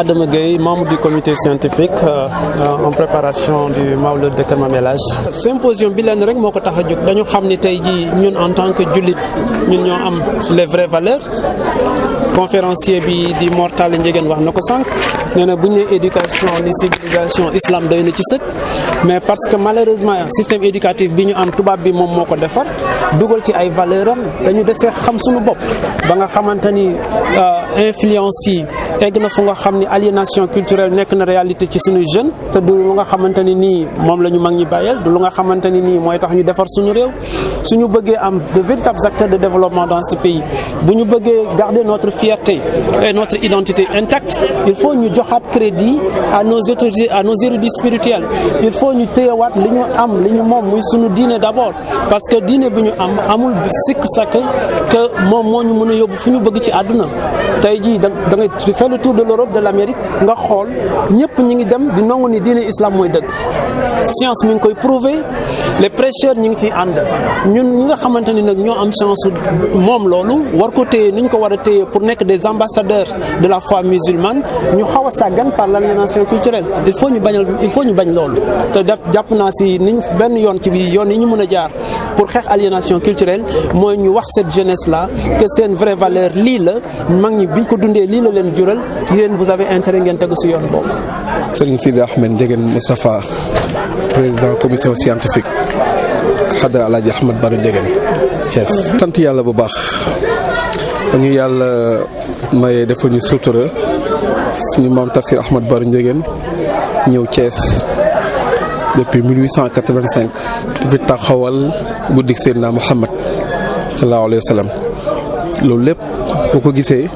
Adama Gueye, membre du comité scientifique en préparation du Mawlud de Kër Mame El Hadj. Symposium bi leen rek moo ko tax a jóg dañu xam ni tey jii ñun en tant que jullit ñun ñoo am les vraies valeurs. Conférencier bi di Mor Talla Ndiéguène wax na ko sànq nee na bu ñu nee éducation ni civilisation islam doy na ci sëkk mais parce que malheureusement système éducatif bi ñu am tubaab bi moom moo ko defar dugal ci ay valeur am dañu desee xam suñu bopp ba nga xamante ni influence yi egg na fu nga xam ni aliénation culturelle nekk na réalité ci suñuy jeunes te du lu nga xamante ni nii moom la ñu mag ñi bàyyeel du lu nga xamante ni nii mooy tax ñu defar suñu réew suñu bëggee am de véritables acteurs de développement dans ce pays bu ñu bëggee garder notre fierté et notre identité intacte il faut ñu joxaat crédit à nos autorités à nos érudits spirituels il faut ñu téyewaat li ñu am li ñu moom muy suñu diine d'abord parce que diine bi ñu am amul sikk sakk que moom moo ñu mën a yóbbu fu ñu bëgg ci àdduna tey jii da ngay faire le tour de l'Europe de l'Amérique nga xool ñëpp ñi ngi dem di nangu ni diine islam mooy dëgg science mi ngi koy prouver les prêcheurs ñi ngi ciy ànd ñun ñi nga xamante ni nag ñoo am chance moom loolu war ko téye ni ñu ko war a téye pour nekk des ambassadeurs de la foi musulmane ñu xaw a sàggan par l'aliénation culturelle il faut ñu bañ loolu te def jàpp naa si niñ benn yoon ci bi yoon yi ñu mën a jaar pour xeex aliénation culturelle mooy ñu wax cette jeunesse là que seen vraie valeur lii la mag ñi biñ ko dundee lii la leen jural yéen vous avez intérêt ngeen tegu si yoon boobu. Serigne Sidi Ahmed Ndiéguène Moustapha président commission scientifique Xadra Alaaji Ahmed Baro Ndiéguène Thiès. sant yàlla bu baax dañu yàlla maye dafa ñu sutura suñu maam Tafsir Ahmed Baro Ndiéguène ñëw Thiès depuis 1885 fi taxawal guddik Seydina Muhammad sallallahu alayhi wa sallam loolu lépp boo ko gisee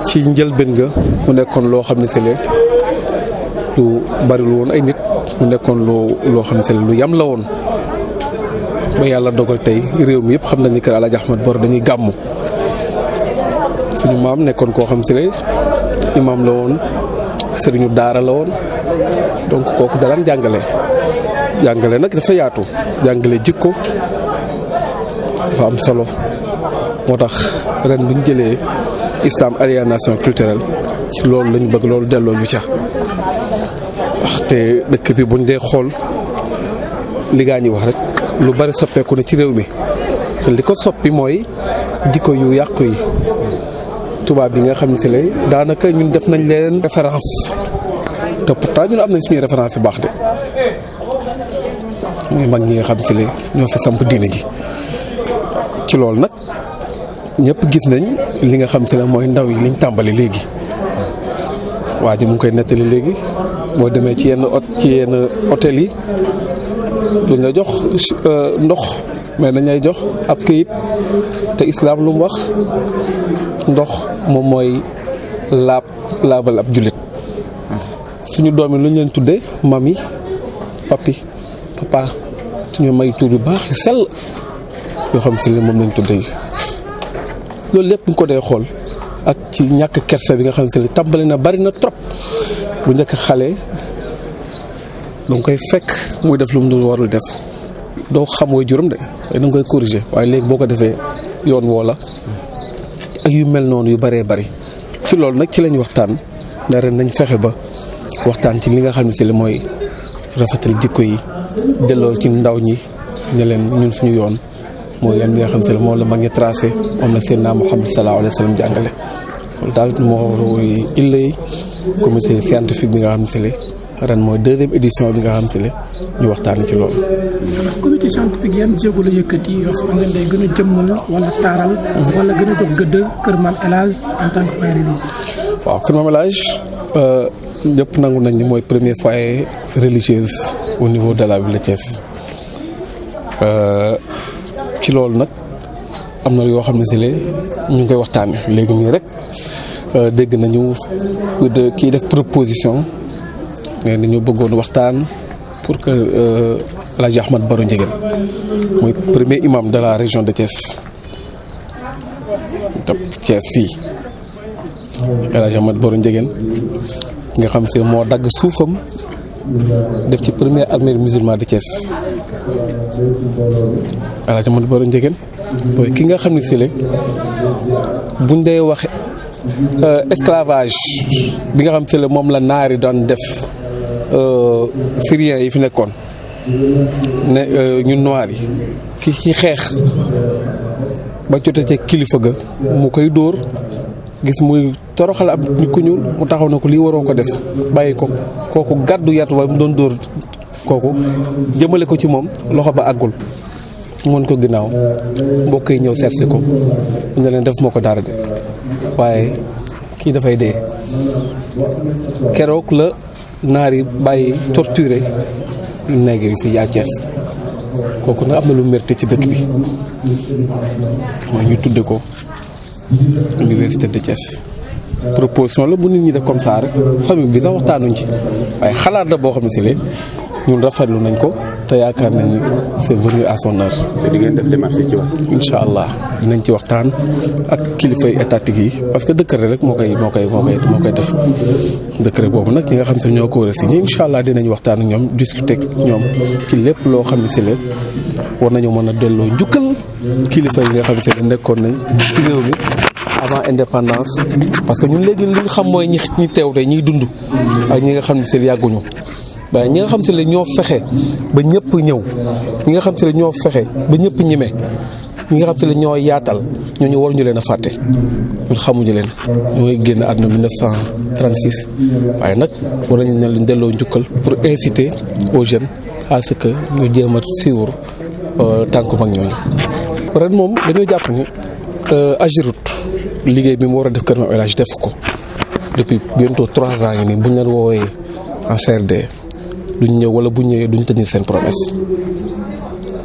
ci njëlbéen nga mu nekkoon loo xam ne c'est lu bariwul woon ay nit mu nekkoon loo xam ne c'est lu yam la woon ba yàlla dogal tey réew mi yëpp xam nañ ni kër Alaaji Ahmed Baro dañuy gàmmu suñu maam nekkoon koo xam ne imaam la woon sëriñu daara la woon donc kooku dalaan jàngale nag dafa yaatu jàngale jikko dafa am solo moo tax ren bu ñu jëlee islam aliénation culturelle ci loolu lañu bëgg loolu delloo ñu ca te dëkk bi buñ dee xool li gaa ñi wax rek lu bari soppeeku na ci réew mi te li ko soppi mooy jikko yu yàqu yi tubaab bi nga xam ne si lay daanaka ñun def nañ leen référence te pourtant ñun am nañ suñuy référence yu baax de muy mag ñi nga xam si lay ñoo fi samp diine ji ci loolu nag ñëpp gis nañ li nga xam si la mooy ndaw yi liñ tàmbali léegi waa ji mu ngi koy nettali léegi boo demee ci yenn hôtel yi duñ la jox ndox mais dañay jox ab këyit te islam lu mu wax ndox moom mooy laabal ab jullit suñu doom yi lu ñu leen tuddee mami papi papa suñu may tur yu baax yu sell yoo xam si ne moom lañ tuddee loolu lépp ñu ko dee xool ak ci ñàkk kersa bi nga xam si ne tàmbali na bari na trop bu njëkk xale danga koy fekk muy def lu mu dul warul def doo xam mooy juróom de waaye danga koy corriger waaye léegi boo ko defee yoon woo la ak yu mel noonu yu bëree bëri ci loolu nag ci lañ waxtaan ne ren nañ fexe ba waxtaan ci li nga xam ne si la mooy rafetal jikko yi delloo ci ndaw ñi ne leen ñun suñu yoon mooy yoon bi nga xam ne si la moom la mag ñi tracé moom la Seydina Muhammad sallallahu alayhi wa sallam jàngale loolu daal mooy illay comité scientifique bi nga xam ne si la ren mooy deuxième édition bi nga xam si ne ñu waxtaan ci loolu. comité scientifique yan jéego la yëkkati yoo xam ne day gën a jëmmal wala taaral. wala gën a jox gëdd Kër Mame El Hadj en tant que foyer religieux. waaw Kër Mame El Hadj ñëpp nangu nañ ni mooy premier foyer religieuse au niveau de la ville de Thiès ci loolu nag am na yoo xam ne si ñu ngi koy waxtaanee léegi nii rek dégg nañu kii def proposition. mais dañoo bëggoon waxtaan pour que El Hadj Ahmed Baro Ndiéguène mooy premier imam de la région de Thiès Thiès fii El Hadj Ahmed Baro Ndiéguène nga xam si moo dagg suufam def ci première armée musulman de Thiès El Hadj Ahmed Baro Ndiéguène mooy ki nga xam ne si buñ dee waxe esclavage bi nga xam te ne moom la naari daan def syriens yi fi nekkoon ne ñu noir yi ki ci xeex ba jotee ci kilifa ga mu koy dóor gis muy toroxal ab nit ku ñuul mu taxaw na ko lii waroo ko def bàyyi ko kooku gàddu yat wa mu doon dóor kooku jëmale ko ci moom loxo ba àggul mën ko ginnaaw mbokk yi ñëw seetsi ko ñu leen def moo ko dara de waaye kii dafay dee keroog la naar yi bàyyi torturé nègre yi fi à Thiès kooku nag am na lu mérité ci dëkk bi mooy ñu tudde ko université de Thiès proposition la bu nit ñi def comme ça rek famille bi sax waxtaanuñ ci waaye xalaat la boo xam ne si lee ñun rafetlu nañ ko te yaakaar nañ ni c'est venu à son heure. te di ngeen def démarche ci wax. incha allah dinañ ci waxtaan ak kilifay étatique yi parce que décret rek moo koy def décret boobu nag ñi nga xam te ñoo ko war a signé incha allah dinañ waxtaan ak ñoom discuter ak ñoom ci lépp loo xam ne si leen war nañoo mën a delloo njukkal kilifa yi nga xam ne si leen nekkoon nañ ci réew mi avant indépendance parce que ñun léegi li ñu xam mooy ñi teew tey ñiy dund ak ñi nga xam ne si yàgguñu. waaye ñi nga xam si ne ñoo fexe ba ñëpp ñëw ñi nga xam si ne ñoo fexe ba ñëpp ñime ñi nga xam si ne ñoo yaatal ñooñu waruñu leen a fàtte ñun xamuñu leen ñooy génn àdduna 1936 waaye nag war nañu leen delloo njukkal pour inciter aux jeunes à ce que ñu jéem a suivre tànku mag ñooñu. ren moom dañoo jàpp ni Ageroute liggéey bi mu war a def Kër Mame El Hadj def ko depuis bientôt 3 ans yi nii buñ leen woowee en CRD. duñ ñëw wala bu ñëwee duñ tenir seen promesse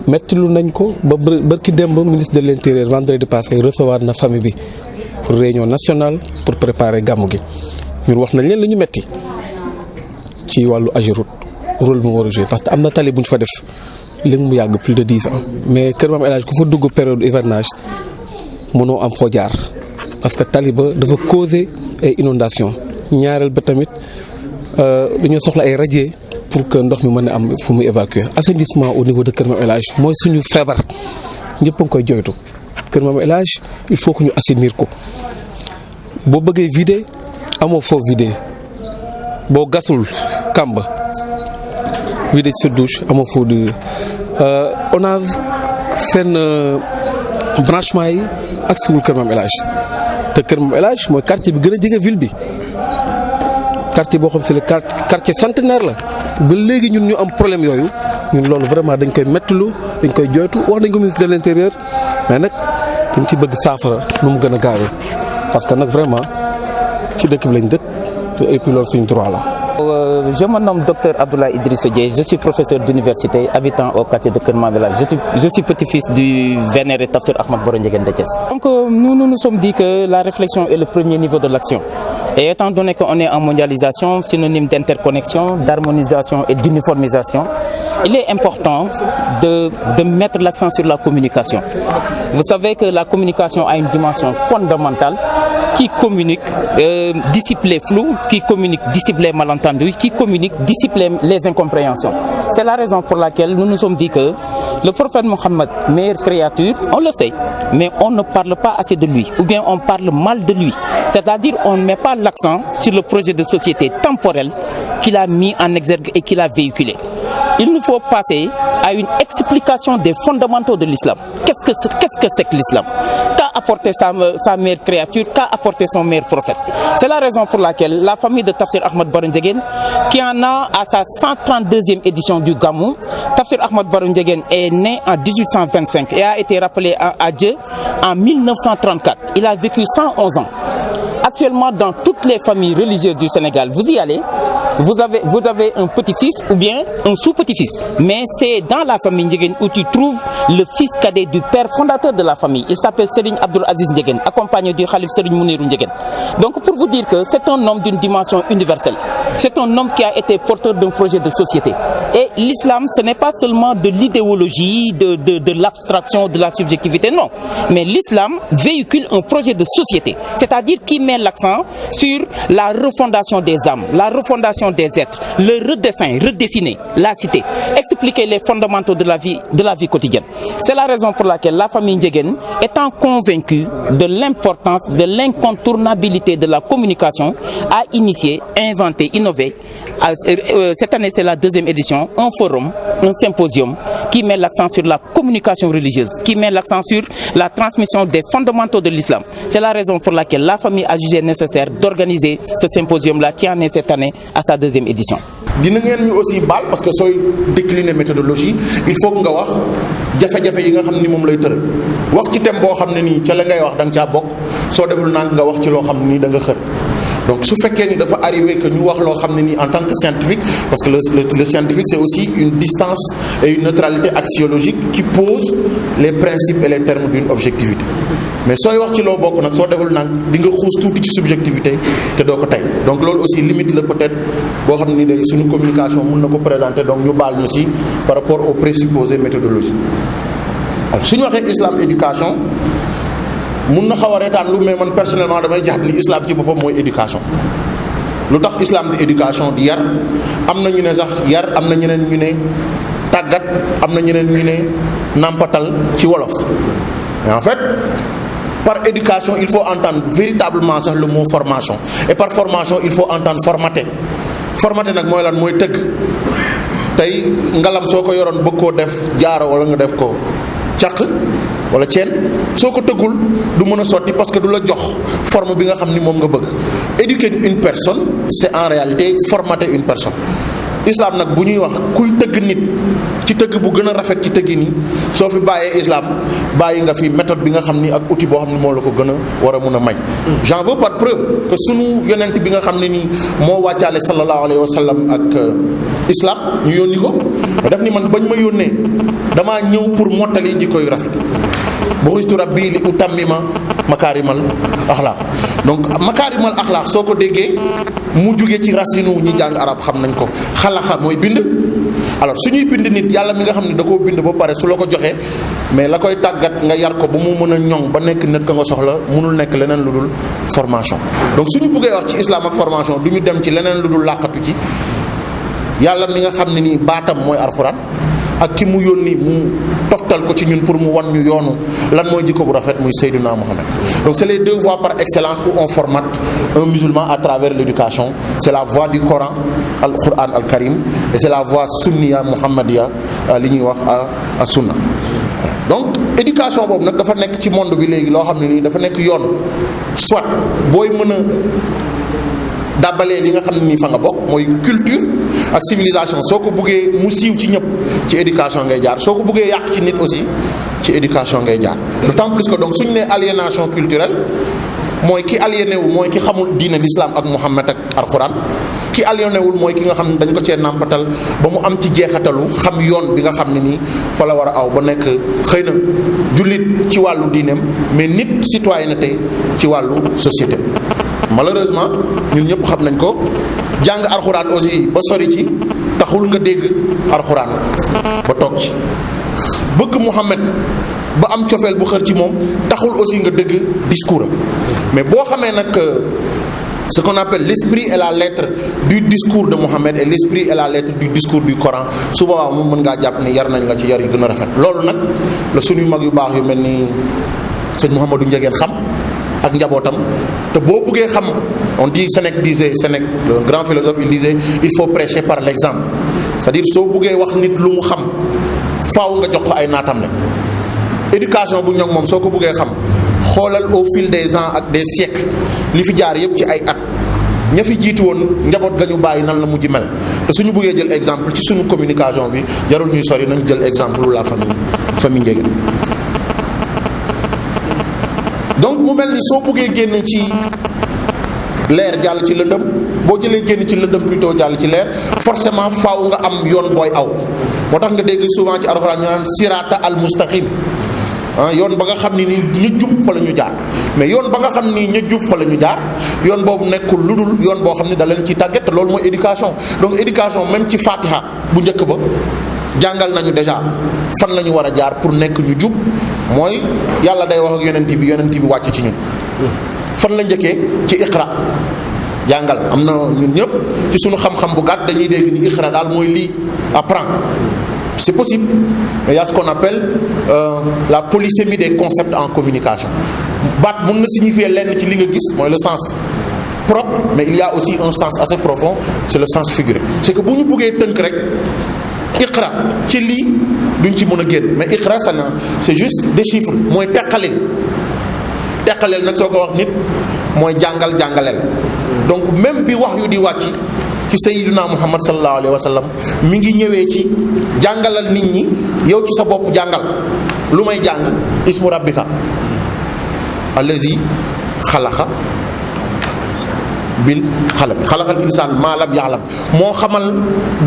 metti lu nañ ko ba bërki démb ministre de l'intérieur vendredi passé recevoir na famille bi pour réunion nationale pour préparer gàmmu gi ñun wax nañ leen li ñu metti ci wàllu Ageroute rôle bi mu war a jouer parce que am na tali bu ñu fa def li mu yàgg plus de 10 ans mais Kër Mame El Hadj ku fa dugg période hivernage mënoo am foo jaar parce que tali ba dafa causer ay inondation ñaareel ba tamit dañoo soxla ay radier pour que ndox mi mën a am fu muy évacuer assainissement au niveau de Kër Mame El Hadj mooy suñu feebar ñëpp a ngi koy joytu Kër Mame El Hadj il faut que ñu assainir ko boo bëggee vider amoo foo vider boo gasul kàmb vider ci sa douche amoo foo di ONAS seen branchement yi ak siwul Kër Mame El Hadj te Kër Mame El Hadj mooy quartier bi gën a jege ville bi quartier boo xam si le quartier centenaire la ba léegi ñun ñu am problème yooyu ñun loolu vraiment dañ koy mettulu dañ koy jooytu wax nañ ko ministre de l'intérieur mais nag dañ ci bëgg saafara nu mu gën a gaawee parce que nag vraiment ci dëkk bi lañ dëkk te et puis loolu suñu droit la. Je me nomme Dr Abdoulaye Idrissa Dieye, je suis professeur d'université habitant au quartier de Kër Mame El Hadj. Je suis petit-fils du vénéré Tafsir Ahmad Boro Ndiéguène de Thiès. Donc nous nous sommes dit que la réflexion est le premier niveau de l'action. Et étant donné qu'on est en mondialisation, synonyme d'interconnexion, d'harmonisation et d'uniformisation, il est important de mettre l'accent sur la communication. Vous savez que la communication a une dimension fondamentale qui communique, dissipe les flous, qui communique, dissipe les malentendus, qui communique, dissipe les incompréhensions. C'est la raison pour laquelle nous nous sommes dit que le prophète Mohammed, meilleure créature, on le sait, mais on ne parle pas assez de lui, ou bien on parle mal de lui. C'est-à-dire on ne met pas l'accent sur le projet de société temporel qu'il a mis en exergue et qu'il a véhiculé. Il nous faut passer à une explication des fondamentaux de l'islam. Qu'est-ce que c'est que l'islam? Qu'a apporté sa meilleure créature? Qu'a apporté son meilleur prophète? C'est la raison pour laquelle la famille de Tafsir Ahmad Boro Ndiéguène, qui en a à sa 132e édition du Gamou, Tafsir Ahmad Boro Ndiéguène est né en 1825 et a été rappelé à Dieu en 1934. Il a vécu 111 ans. Actuellement, dans toutes les familles religieuses du Sénégal, vous y allez, vous avez un petit-fils ou bien un sous-petit-fils. Mais c'est dans la famille Ndiéguène où tu trouves le fils cadet du père fondateur de la famille. Il s'appelle Serigne Abdoul Aziz Ndiéguène, accompagné du Khalif Serigne Mounirou Ndiéguène. Donc pour vous dire que c'est un homme d'une dimension universelle. C'est un homme qui a été porteur d'un projet de société. Et l'islam, ce n'est pas seulement de l'idéologie, de l'abstraction, de la subjectivité, non. Mais l'islam véhicule un projet de société. C'est-à-dire qu'il met l'accent sur la refondation des âmes, la refondation conditions des êtres, le redessin, redessiner la cité, expliquer les fondamentaux de la vie quotidienne. C'est la raison pour laquelle la famille Ndiéguène, étant convaincue de l'importance, de l'incontournabilité de la communication, a initié, inventé, innové. Cette année, c'est la 2e édition, un forum, un symposium qui met l'accent sur la communication religieuse, qui met l'accent sur la transmission des fondamentaux de l'islam. C'est la raison pour laquelle la famille a jugé nécessaire d'organiser ce symposium-là qui en est cette année à sa 2e édition. dina ngeen ñu aussi baal parce que sooy décliner méthodologie il faut que nga wax jafe-jafe yi nga xam ni moom lay tëral wax ci thème boo xam ne nii ca la ngay wax da nga caa bokk soo deful nang nga wax ci loo xam ne nii da nga xër donc su fekkee ni dafa arrivé que ñu wax loo xam ne nii en tant que scientifique parce que le scientifique c'est aussi une distance et une neutralité axiologique qui pose les principes et les termes d'une objectivité mais sooy wax ci loo bokk nag soo deful nang di nga xuus tuuti ci subjectivité te doo ko tey donc loolu aussi limite la peut-être boo xam ni day suñu communication mën na ko présenter donc ñu baal ñu si par rapport aux présupposés méthodologiques alors suñu waxee islam éducation mun na xaw a reetaan lu mais man personnellement damay jàpp ni islam ci boppam mooy éducation lu tax islam di éducation di yar am na ñu ne sax yar am na ñeneen ñu ne tàggat am na ñeneen ñu ne nàmpatal ci wolof mais en fait par éducation il faut entendre véritablement sax le mot formation et par formation il faut entendre formater nag mooy lan mooy tëgg tey ngalam soo ko yoroon bëgg koo def jaaro wala nga def ko caq wala ceen soo ko tëggul du mën a sotti parce que du la jox forme bi nga xam ni moom nga bëgg éduquer une personne c'est en réalité formater une personne islam nag bu ñuy wax kuy tëgg nit ci tëgg bu gën a rafet ci tëggi nii soo fi bàyyee islam bàyyi nga fi méthode bi nga xam ni ak outil boo xam ni moo la ko gën a war a mun a may j'en veux par preuve que sunu yonent bi nga xam ne nii moo wàccaale sallallahu alayhi wa sallam ak islam ñu yónni ko daf ni man bañ ma yónnee damaa ñëw pour mottali ji koy rafet bu'istu rabbi li utammima makaarimal axlaaq donc makaarimal axlaaq soo ko déggee mu jóge ci racine ñi jàng arab xam nañ ko xalaxa mooy bind alors suñuy bind nit yàlla mi nga xam ne da koo bind ba pare su la ko joxee mais la koy tàggat nga yar ko ba mu mën a ñoŋ ba nekk nit ka nga soxla mënul nekk leneen lu dul formation donc suñu bëggee wax ci islam ak formation du ñu dem ci leneen lu dul làqatu ci yàlla mi nga xam ne nii baatam mooy alxuraan ak ki mu yónni mu toftal ko ci ñun pour mu wan ñu yoonu lan mooy jikko bu rafet muy Seydina Mohamed donc c'est les deux voies par excellence où on formate un musulman à travers l'éducation c'est la voie du Coran al-Qur'an al-Karim et c'est la voie sunniya muhammadiya li ñuy wax à sunna donc éducation boobu nag dafa nekk ci monde bi léegi loo xam ne nii dafa nekk yoon soit booy mën a dàbbalee li nga xam ne nii fa nga bokk mooy culture ak civilisation soo ko buggee mu siiw ci ñëpp ci éducation ngay jaar soo ko buggee yàq ci nit aussi ci éducation ngay jaar d'autant plus que donc suñu nee aliénation culturelle mooy ki aliéné wu mooy ki xamul diine l'islam ak Muhammad ak alxuraan ki aliéné wul mooy ki nga xam ne dañ ko cee nàmpatal ba mu am ci jeexatalu xam yoon bi nga xam ne nii fa la war a aw ba nekk xëy na jullit ci wàllu diineem mais nit citoyenneté ci wàllu société malheureusement ñun ñëpp xam nañ ko jàng alxuraan aussi ba sori ci taxul nga dégg alxuraan ba toog ci bëgg Muhammad ba am cofeel bu xër ci moom taxul aussi nga dégg discours am mais boo xamee nag ce qu'on appelle l'esprit et la lettre du discours de Mohammed et l'esprit et la lettre du discours du Coran su boobaa moom mën ngaa jàpp ni yar nañ la ci yar yu gën a rafet loolu nag la suñuy mag yu baax yu mel ni sëñ Mouhamadou Ndiéguène xam ak njabootam te boo buggee xam on dit Sénèque le grand philosophe il disait il faut prêcher par l'exemple c'est-à-dire soo buggee wax nit lu mu xam faaw nga jox ko ay naatam la éducation bu ñoŋ moom soo ko buggee xam xoolal au fil des ans ak des siècles li fi jaar yëpp ci ay at ña fi jiitu woon njaboot ga ñu bàyyi nan la mujj mel te suñu buggee jël exemple ci suñu communication bi jarul ñuy sori nañ jël exemple la famille Ndiéguène donc mu mel ni soo buggee génn ci leer jàll ci lëndëm boo jëlee génn ci lëndëm plutôt jàll ci leer forcément faaw nga am yoon booy aw moo tax nga dégg souvent ci alxuraan ñu naan sirata al mustaqim yoon ba nga xam ni nii ñu jub fa la ñu jaar mais yoon ba nga xam ni ñu jub fa la ñu jaar yoon boobu nekkul lu dul yoon boo xam ni da leen ci tàggat te loolu mooy éducation donc éducation même ci Fatiha bu njëkk ba jàngal nañu déjà fan la ñu war a jaar pour nekk ñu jub mooy yàlla day wax ak yonent bi wàcc ci ñun fan la njëkkee ci iqra jàngal. am na ñun ñëpp ci suñu xam-xam bu gàtt dañuy dégg ni iqra daal mooy lii apprend. C'est possible, mais il y a ce qu'on appelle la polysémie des concepts en communication. baat mën na signifier lenn ci li nga gis mooy le sens propre, mais il y a aussi un sens assez profond, c'est le sens figuré. C'est que bu ñu bëggee tënk rek iqra ci lii duñ ci mën a génn, mais iqra c'est juste des chiffres mooy teqaleel nag soo ko wax nit mooy jàngaleel. donc même bi wax yu di wàcc ci sayyiduna Muhammad sallallahu alayhi wa sallam mi ngi ñëwee ci jàngalal nit ñi, yow ci sa bopp jàngal. lu may jàng ismu rabbika allazi xalaqa bil xalam xalaqal insaan maa lam ya'lam moo xamal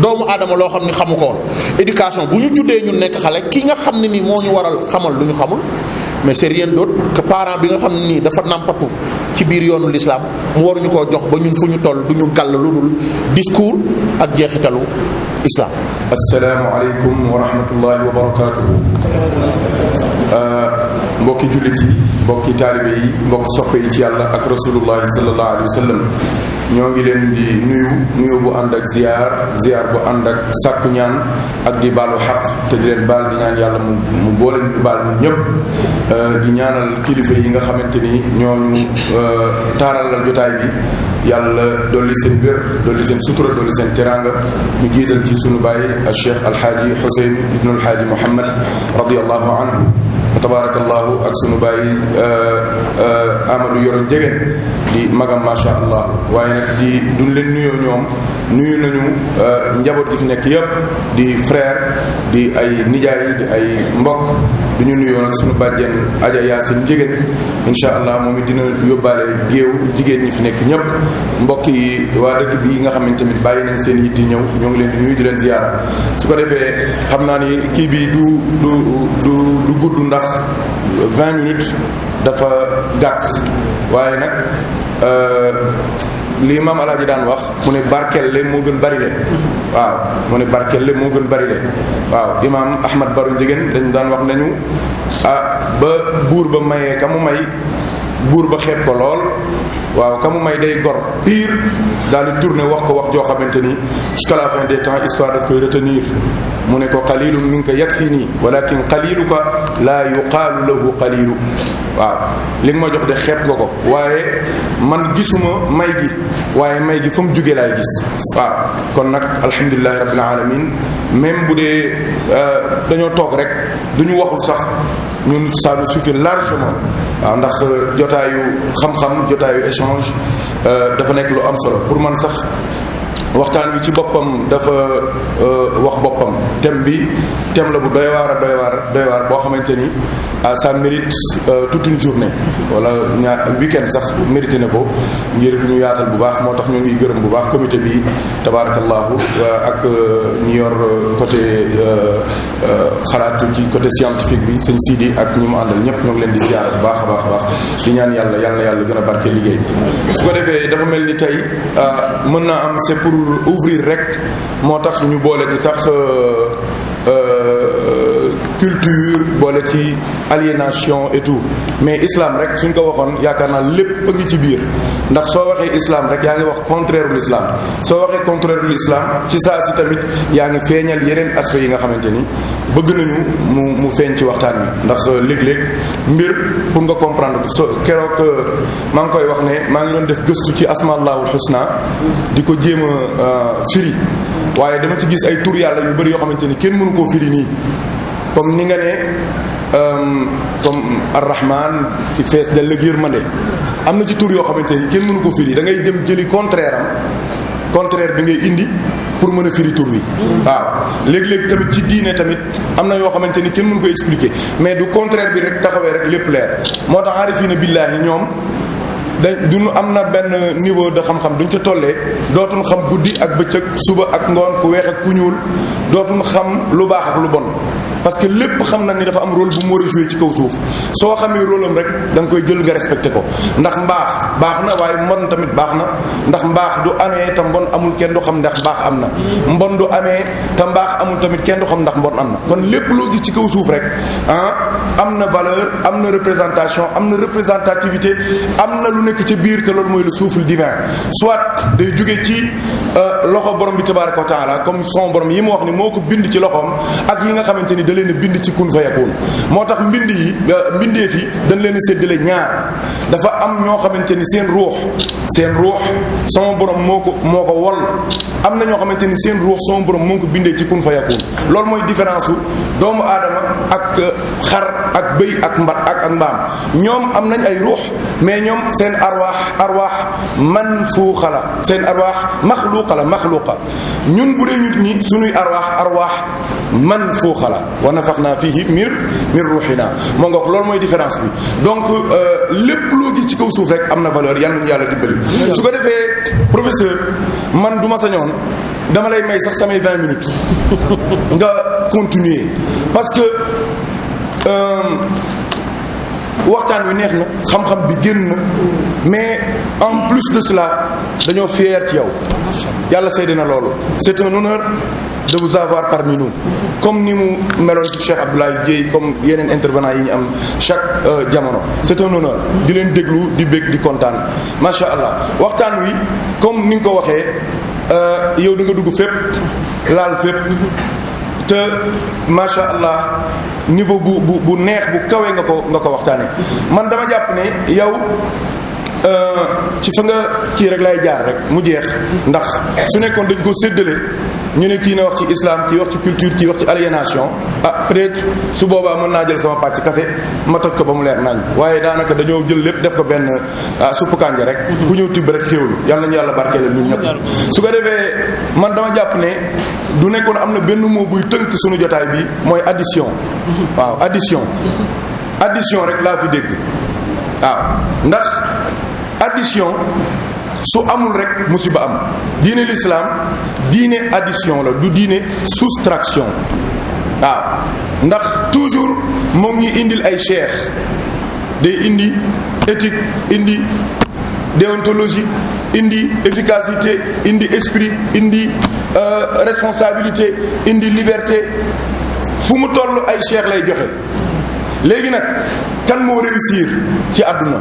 doomu aadama loo xam ni xamu ko woon. éducation bu ñu juddee ñun nekk xale ki nga xam ne ni moo ñu waral xamal lu ñu xamul, mais c'est rien d'autre que parent bi nga xam ne nii dafa nàmpatu ci biir yoonu l'islam mu waruñu koo jox ba ñun fu ñu toll du ñu gàll lu dul discours ak jeexitalu islam. assalaamu aleykum wa rahmatullahi wa barakaatuhu. mbokki jullit yi, mbokki taalibe yi, mbokki soppe yi ci yàlla ak rasulullahi sallallahu alayhi wa sallam, ñoo ngi leen di nuyu bu ànd ak ziar bu ànd ak sàkku ñaan ak di baalu xaq te di leen baal di ñaan yàlla mu boole ñu baal ñu ñëpp. di ñaanal kilifa yi nga xamante ni ñooñu taaralal jotaay bi, yàlla dolli seen wér, dolli seen sutura, dolli seen teraanga. ñu jiital ci sunu baay al cheikh alxaaji Xuseyn ibnu alxaaji Muhammad radiyallahu anhu wa tabarakallahu, ak sunu baay Amadou Yoro Njegen di magam masha Allah. waaye nag di duñ leen nuyoo ñoom, nuyu nañu njaboot gi fi nekk yëpp di frère, di ay nijaay, di ay mbokk. du ñu nuyoo nag sunu bàjjen Aja Yaasin Njegen insha allah moom it dina yóbbaale géew jigéen ñi fi nekk ñëpp. mbokk yi waa dëkk bi nga xam ne tamit bàyyi nañ seen yitti ñëw, ñoo ngi leen di nuyu di leen ziyaara. su ko defee xam naa ni kii bi du gudd ndax 20 minutes dafa gàtt, waaye nag li maam Alaaji daan wax mu ne barkelle moo gën bari le. waaw mu ne barkelle moo gën bari le. waaw imaam Ahmad Baro Njegen dañ daan wax nañu ba buur ba mayee ka mu may, buur ba xeeb ko lool. waaw ka mu may day gor pire, daal di tourné wax ko wax joo xamante ni jusqu'à la fin des temps histoire daf koy retenir. mu ne ko qalilun minka yakfini walakin qaliluka la yuqaalu lahu qalilu. waaw li nga ma jox de xeeb nga ko, waaye man gisuma may gi, waaye may gi fa mu jóge laay gis. waaw kon nag alhamdulilahi rabbil alamin, même bu dee dañoo toog rek duñu waxul sax ñun ça nous suffit largement. waaw ndax jotaayu xam-xam, jotaayu échange dafa nekk lu am solo pour man sax. waxtaan wi ci boppam dafa wax boppam. thème la bu doy waar boo xamante ni ça mérite toute une journée wala week-end sax mérité na ko ngir ñu yaatal bu baax. moo tax ñu ngi gërëm bu baax comité bi tabarakallahu ak ñi yor côté xalaatu ci côté scientifique bi sëñ Sidi ak ñi mu àndal ñëpp ñoo ngi leen di ziar bu baax a baax di ñaan yàlla gën a barke liggéey. su ko defee dafa mel ni tey mën naa am c'est pour ouvrir rek, moo tax ñu boole ci sax culture, boole ci aliénation et tout, mais islam rek suñ ko waxoon yaakaar naa lépp a ngi ci biir. ndax soo waxee islam rek yaa ngi wax contraire u l'islam, soo waxee contraire u l'islam ci saa si tamit yaa ngi feeñal yeneen aspects yi nga xamante ni bëgg nañu mu feeñ ci waxtaan wi. ndax léeg-léeg mbir pour nga comprendre ko keroog maa ngi koy wax ne maa ngi doon def gëstu ci asmaallahul husna di ko jéem a firi, waaye dama ci gis ay tur yàlla yu bari yoo xamante ni kenn mënu koo firi nii. comme ni nga ne comme ar-Rahman ki fees del la yërmande, am na ci tur yoo xamante ni kenn mënu ko firi, da ngay dem jëli contraire bi ngay indi pour mën a firi tur wi. waaw léeg-léeg tamit ci diine tamit am na yoo xamante ni kenn mënu ko expliquer, mais du contraire bi rek taxawee rek lépp leer. moo tax aarifiina billaahi ñoom duñu am na benn niveau de xam-xam duñ ca tollee dootuñ xam guddi ak bëccëg, suba ak ngoon, ku weex ak ku ñuul, dootuñ xam lu baax ak lu bon. parce que lépp xam na ni dafa am rôle bu mu war a jouer ci kaw suuf. soo xamee rôle am rek da nga koy jël nga respecté ko, ndax mbaax baax na waaye mbon tamit baax na. ndax mbaax du amee te mbon amul, kenn du xam ndax mbaax am na. mbon du amee te mbaax amul tamit kenn du xam ndax mbon am na. kon lépp loo gis ci kaw suuf rek am na valeur, am na représentation, am na représentativité, am na lu nekk ci biir te loolu mooy le souffle divin soit day jóge ci loxo borom bi tabaraka wa taala comme son borom yi mu wax ni moo ko bind ci loxoom ak yi nga xamante ni da leen a bind ci kun fa yakun moo tax mbindeef yi dañ leen a séddale ñaar dafa am ñoo xamante ni seen ruux sama borom moo ko wol am na ñoo xamante ni seen ruux sama borom moo ko bindee ci kun fa yakun loolu mooy différence u doomu aadama ak xar ak bëy ak mbaam ñoom am nañ ay ruux mais ñoom seen arwaax manfuuxa la seen arwaax maxluuqa ñun bu dee nit ñi suñuy arwaax manfuuxa la wa nafaxnaa fiihi min ruuxinaa moo nga ko loolu mooy différence bi donc lépp loo gis ci kaw suuf rek am na valeur yal nañu yàlla dimbali su ko defee professeur man du ma sañoon dama lay may sax samay 20 minutes nga continuer parce que waxtaan wi neex na xam-xam bi génn na mais en plus de cela dañoo fier ci yow yàlla seede na loolu c'est un honneur de vous avoir parmi nous comme ni mu meloon ci Cheikh Abdoulaye Dieye comme yeneen intervenants yi ñu am chaque jamono c'est un honneur di leen déglu di bég di kontaan macha allah waxtaan wi comme ni nga ko waxee yow da nga dugg fépp laal fépp te macha allah niveau bu neex bu kawe nga ko waxtaane man dama jàpp ne yow ci fa nga kii rek lay jaar rek mu jeex ndax su nekkoon dañ ko séddale ñu ne kii na wax ci islam kii wax ci culture kii wax ci aliénation peut-être su boobaa mën naa jël sama pàcc kase ma toj ko ba mu leer nañ waaye daanaka dañoo jël lépp def ko benn suppu kànja rek ku ñëw tibb rek xéewlu yàlla nañu yàlla barkeelal ñun ñëpp su ko defee man dama jàpp ne du nekkoon am na benn mot buy tënk suñu jotaay bi mooy addition waaw addition rek laa fi dégg waaw ndax addition su amul rek musiba am diine l'islam diine addition la du diine soustraction waaw ndax toujours moom ñi indil ay cheikh day indi éthique indi déontologie indi efficacité indi esprit indi responsabilité indi liberté fu mu toll ay cheikh lay joxe léegi nag kan moo réussir ci àdduna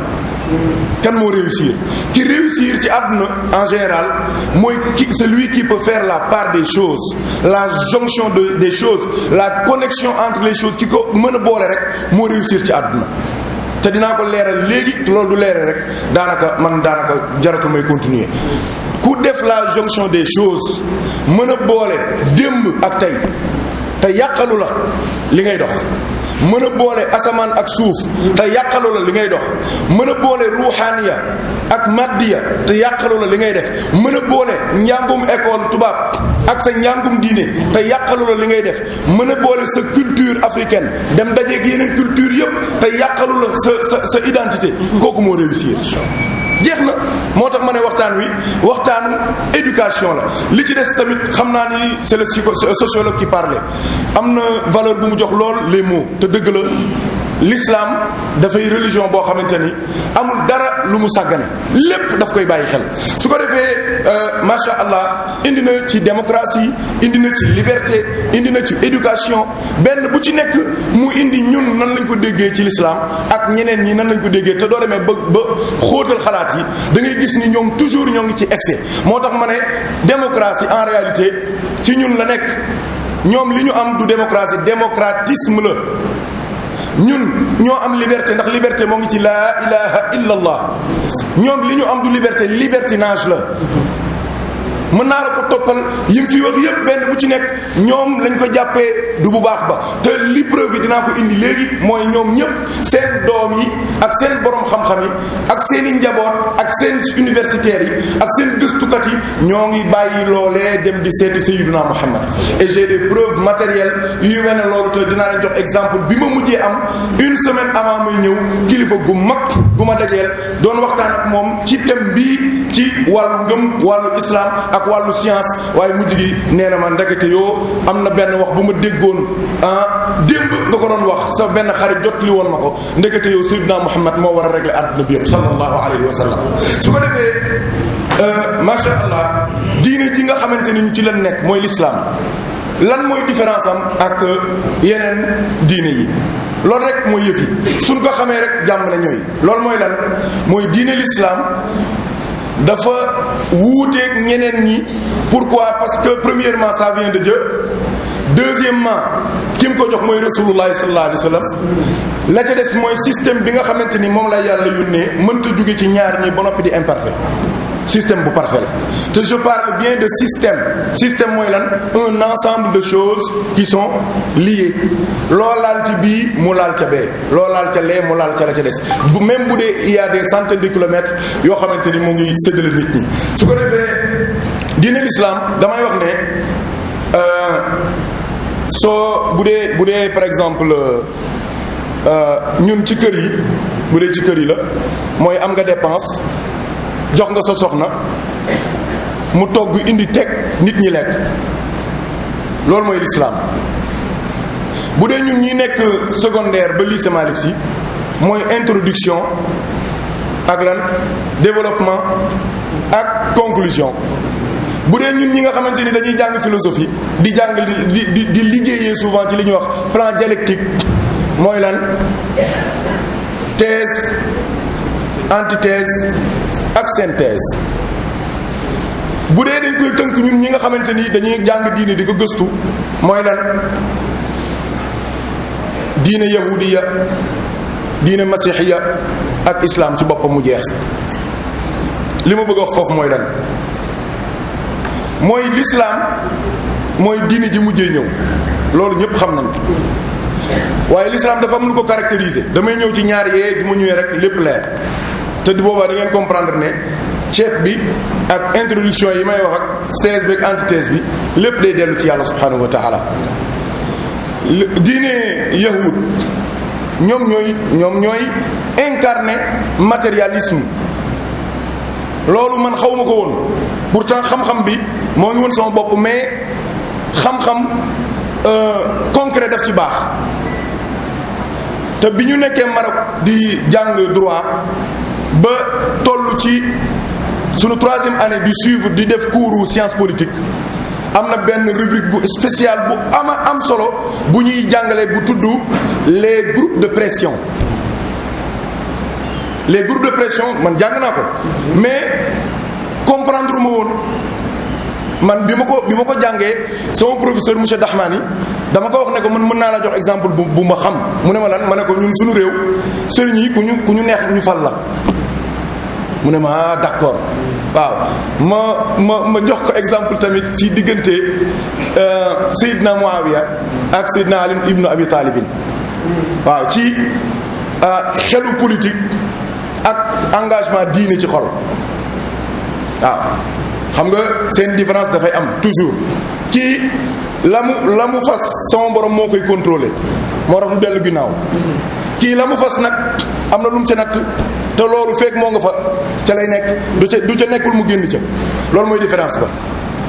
kan moo réussir ki réussir ci àdduna en général mooy celui qui peut faire la part des choses la jonction des choses la connexion entre les choses ki ko mën a boole rek moo réussir ci àdduna te dinaa ko leeral léegi loolu du leeral rek daanaka jaratu may continuer ku def la jonction des choses mën a boole démb ak tey te yàqalu la li ngay dox mën a boole asamaan ak suuf te yàqalu la li ngay dox mën a boole ruuxaaniya ak maddiya te yàqalu la li ngay def mën a boole njàngum école tubaab ak sa njàngum diine te yàqalu la li ngay def mën a boole sa culture africaine dem dajeeg yeneen culture yëpp te yàqalu la sa identité kooku moo réussir jeex na moo tax ma ne waxtaan wi waxtaanu éducation la li ci des tamit xam naa ni c'est le sociologue qui parlait am na valeur bu mu jox lool les mots te dëgg la l'islam dafay religion boo xamante ni amul dara lu mu sàggane lépp daf koy bàyyi xel su ko defee macha allah indi na ci démocratie indi na ci liberté indi na ci éducation benn bu ci nekk mu indi ñun nan lañ ko déggee ci l'islam ak ñeneen ñi nan lañ ko déggee te doo demee ba xóotal xalaat yi da ngay gis ni ñoom toujours ñoo ngi ci excès moo tax ma ne démocratie en réalité ci ñun la nekk ñoom li ñu am du démocratie démocratisme la ñun ñoo am liberté ndax liberté moo ngi ci laa ilaha illa allah ñoom li ñu am du liberté libertinage la mën naa la ko toppal yim fi wax yépp benn bu ci nekk ñoom lañ ko jàppee du bu baax ba te li preuve yi dinaa ko indi léegi mooy ñoom ñëpp seen doom yi ak seen borom xam-xam yi ak seen i njaboot ak seen universitaires yi ak seen gëstukat yi ñoo ngi bàyyi loolee dem di seeti Sayyiduna Muhammad et j'ai des preuves matérielles yu mel ne loolu te dinaa leen jox exemple bi ma mujjee am une semaine avant may ñëw kilifa gu mag gu ma dajeel doon waxtaan ak moom ci thème bii ci wàllu ngëm wàllu islam ak wàllu science waaye mujj gi nee na ma ndekete yoo am na benn wax bu ma déggoon démb nga ko doon wax sa benn xarit jot li woon ma ko ndekete yoo Sayyidina Muhammad moo war a régler àdduna bi yëpp sallallahu alayhi wa sallam su ko defee masha Allah diine ji nga xamante ni ñu ci lan nekk mooy l'islam lan mooy différence am ak yeneen diine yi loolu rek mooy yëf yi suñ ko xamee rek jàmm na ñooy loolu mooy lan mooy diine l'islam dafa wuuteeg ñeneen ñi. Pourquoi? Parce que premièrement ça vient de Dieu, deuxièmement ki mu ko jox mooy rasulullah sallallahu alayhi wa sallam, la ca des mooy système bi nga xamante ni moom la yàlla yónnee mënta jóge ci ñaar ñi ba noppi di imparfait, système bu parfait la. te je parle bien de système mooy lan un ensemble de choses qui sont liées loo laal ci bii mu laal ca bee loo laal ca lee mu laal ca la ca des bu même bu dee il y a des centaines de kilomètres yoo xamante ni mu ngi séddale nit ñi. su ko defee diine l'islam damay wax ne soo bu dee par exemple ñun ci kër yi bu dee ci kër yi la mooy am nga dépense jox nga sa soxna mu togg indi teg nit ñi lekk loolu mooy l'islam. bu dee ñun ñi nekk secondaire ba lycée Malick Sy mooy introduction ak lan développement ak conclusion. bu dee ñun ñi nga xamante ni dañuy jàng philosophie di jàng di liggéeyee souvent ci li ñuy wax plan dialectique mooy lan thèse antithèse ak synthèse. bu dee dañ koy tënk ñun ñi nga xamante ni dañuy jàng diine di ko gëstu mooy lan diine yahudiya diine masihiya ak islam ci boppam mu jeex. li ma bëgg a wax foofu mooy lan mooy l'islam mooy diine ji mujjee ñëw loolu ñëpp xam nañ waaye l'islam dafa am lu ko caractériser. damay ñëw ci ñaar yee fi mu ñëwee rek lépp leer te di boobaa da ngeen comprendre ne ceeb bi ak introduction yi may wax ak thèse bi ak antithèse bi lépp day dellu ci yàlla subhanahu wa taala. diine yahud ñoom ñooy incarner matérialisme. loolu man xaw ma ko woon pourtant xam-xam bi moo ngi woon sama bopp mais xam-xam concret daf ci baax. te bi ñu nekkee Maroc di jàng droit ba toll ci sunu 3e année di suivre di def cours science politique am na benn rubrique bu spéciale bu am solo bu ñuy jàngale bu tudd les groupes de pression. les groupes de pression man jàng naa ko mais comprendre ma woon man bi ma ko jàngee sama professeur monsieur Dahmani dama ko wax ne ko man mën naa la jox exemple bu ma xam mu ne ma lan ma ne ko ñun suñu réew sëriñ yi ku ñu neex ñu fal la mu ne ma d'accord waaw ma jox ko exemple tamit ci diggante Seydina Muawiya ak Seydina Ali ibnu Abi Talibin waaw ci xelu politique ak engagement diine ci xol waaw xam nga seen différence dafay am toujours kii la mu fas sama borom moo koy contrôler moo tax du dellu ginnaaw kii la mu fas nag am na lu mu ca natt te loolu fekk moo nga fa ca lay nekk du ca nekkul mu génn ca loolu mooy différence ba.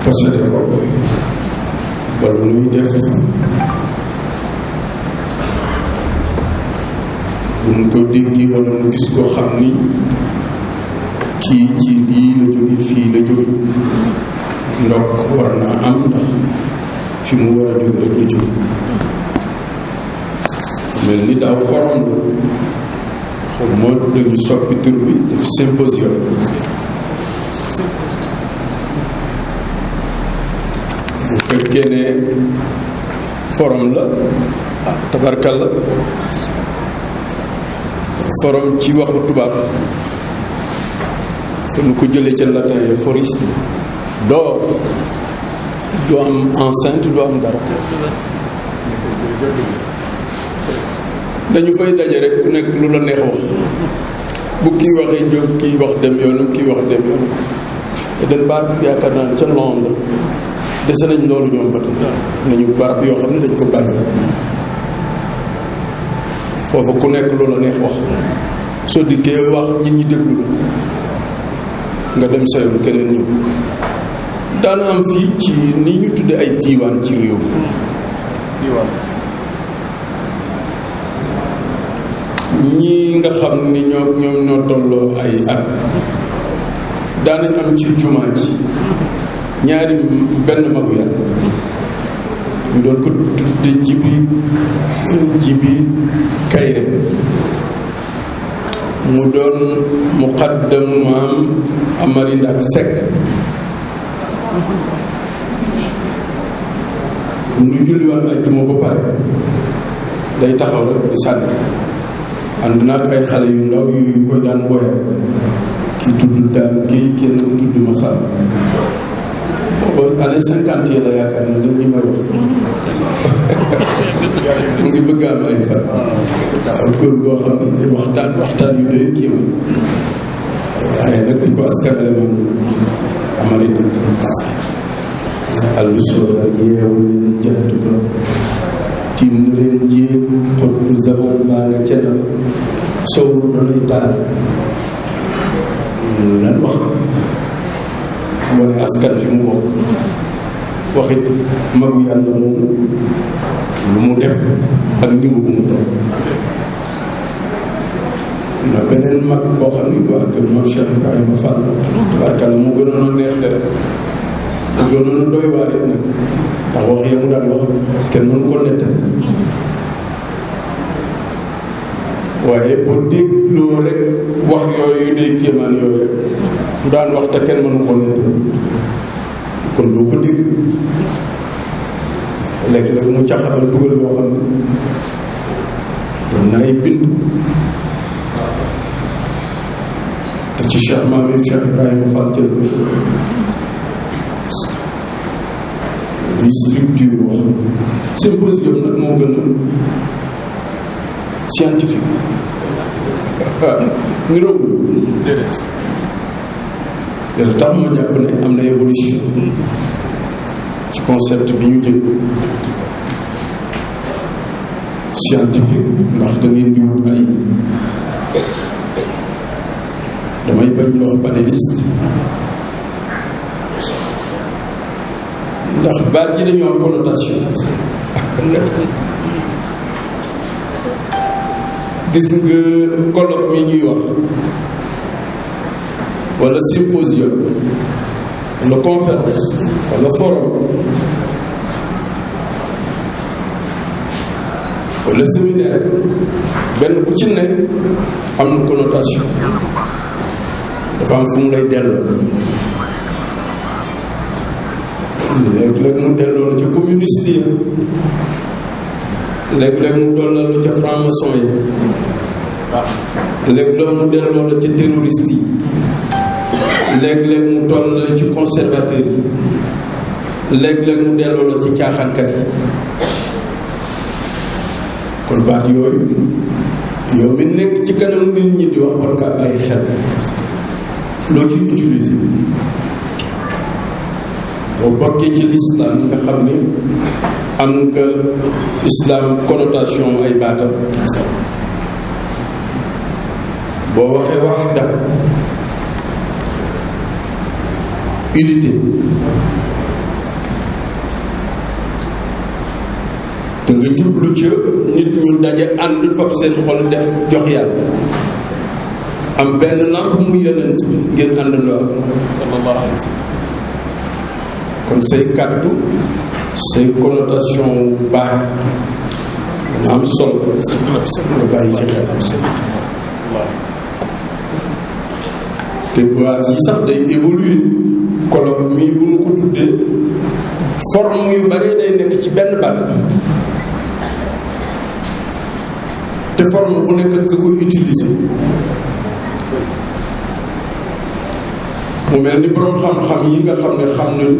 procédé ko wala nuy def buñ ko déggi wala nu gis koo xam ni kii ci lii la jóge fii la jóge ndokk war naa am ndax fi mu war a jóge rek la jóge mel ni daaw forom la xaw ma dañu soppi tur bi def symposium bu fekkee ne forom la tabarkal la forum ci waxu tubaab nu ko jëlee ca latin foris doo du am enceinte du am dara dañu fay daje rek ku nekk lu la neex wax bu kii waxee jóg kii wax dem yoonam kii wax dem yoonam te dañ baat yaakaar naa ca Londres dese nañ loolu ñoom ba tey nañu barab yoo xam ne dañ ko bàyyi foofu ku nekk lu la neex wax soo dikkee wax nit ñi déglu la nga dem sa yoon keneen ñëw daana am fii ci ni ñu tudde ay diiwaan ci réew ñi nga xam ni ñoom ñoo tolloo ay at daanañ am ci jumaa ji ñaari benn magu yàlla ñu doon ko tudde Jibi Kayre mu doon muqaddamu maam Amari Ndak Seck bu ñu julliwaat ajjuma ba pare day taxaw rek di sànni ànd naag ay xale yu ndaw yu koy daan woye kii tudd daan kii kenn ku tudd Masal booba année 50 yi la yaakaar na li may wax mu ngi bëgg am ay fan waaw góor goo xam ne waxtaan yu doy kii ma waaye nag di ko askanale man Amari Ndak àllu soola yeewu leen jant ba tiim na leen jéeg xot bu zaman baa nga cenal sowru danay taal ñu daan wax wane askan fi mu bokk waxit magu yàlla moom lu mu def ak niveau bu mu toll na beneen mag boo xam ni waa kër Mame Cheikh Ibrahima Fall tabarkàlla mu gënoon a neex dara mu gënoon a doy waar it nag ndax wax ya mu daan wax kenn mënu ko nettali waaye boo dégloo rek wax yooyu day kéemaan yooyu mu daan wax te kenn mënu ko nettali kon doo ko dégg léeg-léeg mu caxaral dugal yoo xam ne doon na ay bind te ci Cheikh Maam Cheikh Ibrahima Fall ci la ko luy structure wax symposium nag moo gën a scientifique waaw niroowul déedéet tax ma jàpp ne am na évolution ci concept bi ñu jël scientifique ndax da ngeen di wut ay damay bañ loo wax panéliste ndax baat yi dañoo am connotation gis nga colloque mi ñuy wax wala symposium wala conférence wala forum wala séminaire benn ku ci nekk am na connotation dafa am fu mu lay delloo léeg-léeg mu delloo la ca communiste yi léeg-léeg mu dollal la ca franc-maçon yi léeg-léeg mu delloo la ca terroriste yi léeg-léeg mu toll la ci conservateur yi léeg-léeg mu delloo la ci caaxaankat yi kon baat yooyu yow mi nekk ci kanam nit ñi di wax war nga bàyyi xel loo ciy utiliser boo bokkee ci l'islam nga xam ni am nga islam connotation ay baatam boo waxee waxda unité te nga jublu ca nit ñu daje ànd fab seen xol def jox yàlla am benn lamp mu yonent ngeen àndandoo ak sallallahu alayhi wa sallam kon say kàddu say connotation baat dana am solo nga bàyyi ci xel te baat yi sax day évoluer colloque mii bu ñu ko tuddee forme yu bari day nekk ci benn baat te forme bu nekk nga koy utiliser mu mel ni boroom xam-xam yi nga xam ne xam nañu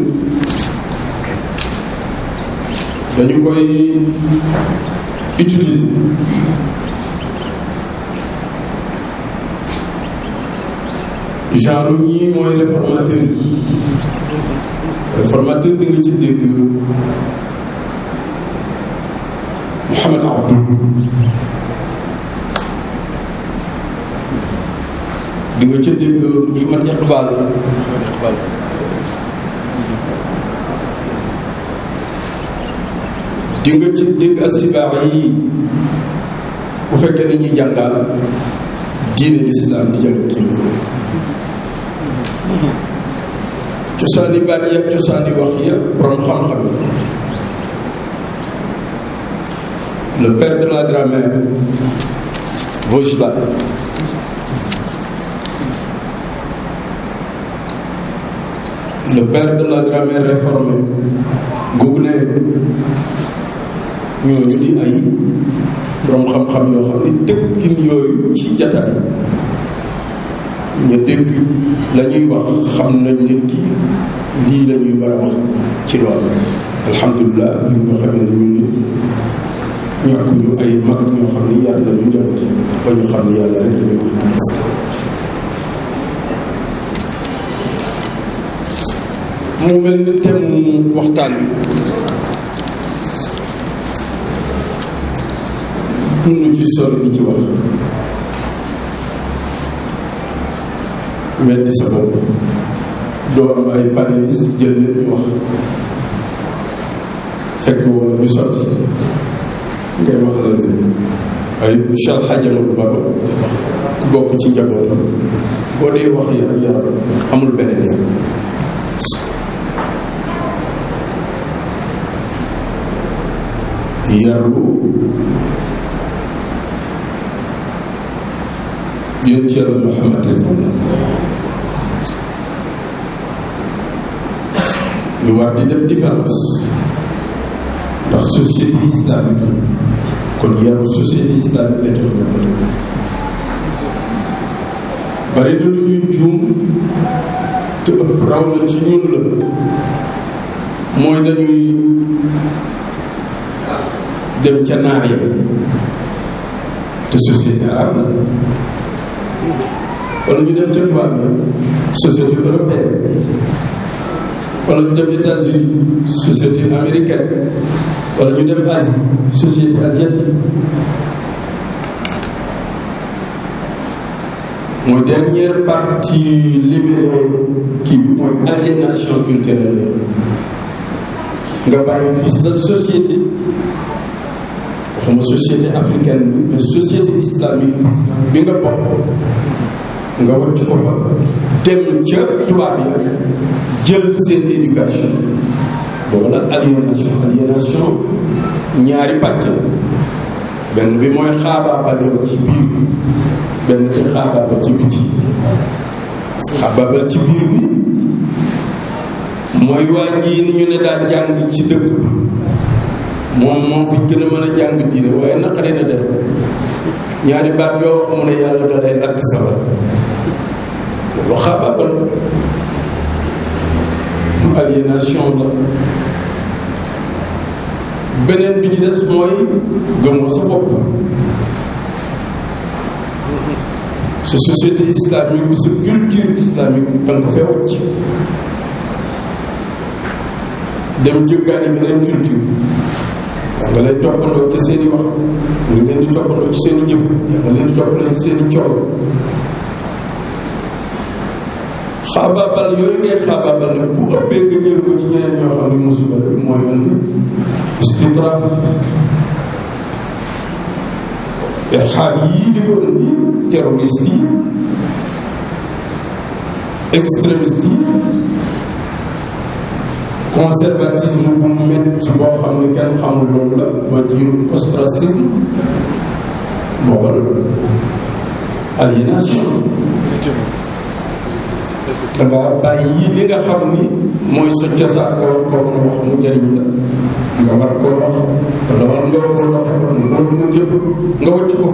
dañu koy utiliser genre ñii mooy réformateur yi réformateur di nga ci dégg Mouhamed Abdou di nga ca dégg Mouhamed Iqbal di nga ci dégg asibaa yi bu fekkee ne ñuy jàngal diine l'islam di jàng kii cosaani baat yi ak cosaani wax yi borom xam-xam le père de la grammaire, Vojda, le père de la grammaire réformée, Gougne, ñooñu di ay borom xam-xam yoo xam ne dëkkin yooyu ci jataay ña dégg la ñuy wax xam nañ ne kii lii la ñuy war a wax ci loolu alhamdulilah bi nga xamee ne ñun ñàkkuñu ay mag ñoo xam ni yàlla ñu njaboot ba ñu xam ne yàlla rek dañuy wax mu mel ni thème waxtaan bi mun ci sori di ci wax weddi sa bopp doo am ay panélistes jël leen ñu wax fekk wala ñu sotti ngay wax la leen ay Cheikh Hadj Amadou Baro ku bokk ci njabootam boo dee wax yar amul beneen yar yaru yonent Yàlla Muhammad ñu war di def différence ndax société islamique kon yaru société islamique lay jox bari na lu ñuy juum te ëpp raw na ci ñun la mooy dañuy dem ca naar yi te société arabe la wala ñu dem ca tubaab yi société européenne wala ñu dem États-Unis société américaine wala ñu dem Asie société asiatique mooy dernière partie libérée kii bi mooy aliénation culturelle nga bàyyi fii sa société waxuma société africaine bi mais société islamique bi nga bokk nga wàcc ko fa dem ca tubaab yi jël seen éducation boobu la aliénation ñaari pàcc la benn bi mooy xaabaabal ci biir benn bi xaabaabal ci biti xaabaabal ci biir bi mooy waa ji ñu ne daa jàng ci dëkk moom fi gën a mën a jàng diine waaye naqare na def ñaari baat yoo wax mu ne yàlla da lay lakk sawar loolu xaabaabal aliénation la beneen bi ci des mooy gëmoo sa bopp sa société islamique bi sa culture islamique bi danga ko fee wàcc dem jëggaani beneen culture yaa nga leen toppandoo ci seen i wax nga leen di toppandoo ci seen i jëf yaa nga leen di toppandoo ci seen i coow xaabaabal yooyu ngay xaabaabal nag bu ëppee nga jël ko ci ñeneen ñoo xam ne musiba rek mooy indi istitraaf irhaab yii di ko indi terroriste yi extrémiste yi conservatisme bu métti boo xam ne kenn xamul loolu la ba ci ostracisme boobal aliénation danga bàyyi li nga xam ni mooy sa cosaan nga war koo mën a wax mu jëriñ la nga war koo wax wala war nga koo doxe war nga jëf nga wàcc ko